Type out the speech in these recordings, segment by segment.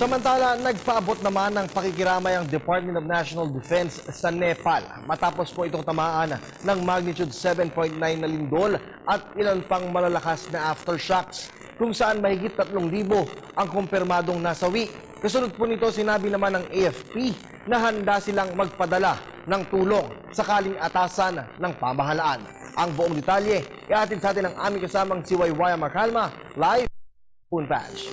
Samantala, nagpaabot naman ng pakikiramay ang Department of National Defense sa Nepal matapos po itong tamaan ng magnitude 7.9 na lindol at ilan pang malalakas na aftershocks, kung saan mahigit 3,000 ang kumpirmadong nasawi. Kasunod po nito, sinabi naman ng AFP na handa silang magpadala ng tulong sakaling atasan ng pamahalaan. Ang buong detalye, iatid sa atin ang aming kasamang si Waywaya Makalma, live Spoon Patch.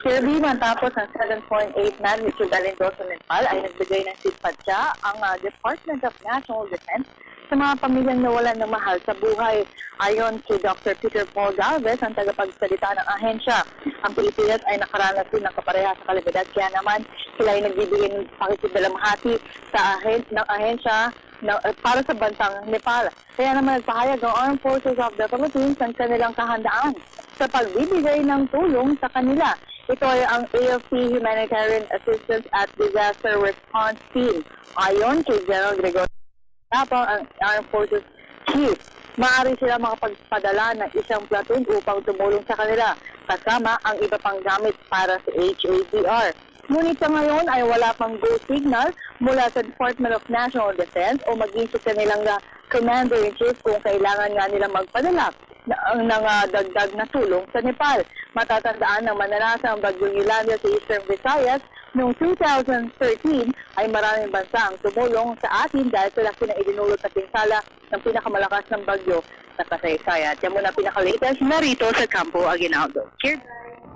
Kirby, matapos ang 7.8 magnitude alindol sa Nepal ay nagbigay ng simpatya ang Department of National Defense sa mga pamilyang nawalan ng mahal sa buhay. Ayon kay Dr. Peter Paul Galvez, ang tagapagsalita ng ahensya, ang Pilipinas ay nakaranas din ng kapareha sa kalamidad, kaya naman sila ay nagbibigay ng pakikidalamhati sa ahensya para sa bansang Nepal. Kaya naman nagpahayag ang Armed Forces of the Philippines ng kanilang kahandaan sa pagbibigay ng tulong sa kanila. Ito ay ang AFP Humanitarian Assistance at Disaster Response Team. Ayon kay General Gregorio Tapang, ang Armed Forces Chief, maaari sila makapagpadala ng isang platoon upang tumulong sa kanila, kasama ang iba pang gamit para sa HADR. Ngunit sa ngayon ay wala pang go signal mula sa Department of National Defense o maging sa kanilang Commander-in-Chief kung kailangan nga nilang magpadala ng dagdag na tulong sa Nepal. Matatandaan ng mananasa ang bagyong Yolanda sa Eastern Visayas noong 2013 ay maraming bansa ang tumulong sa atin dahil sa laki na idinulot na pinsala ng pinakamalakas ng bagyo sa kasaysayan. At yan muna pinaka-latest narito sa Campo Aguinaldo. Cheers!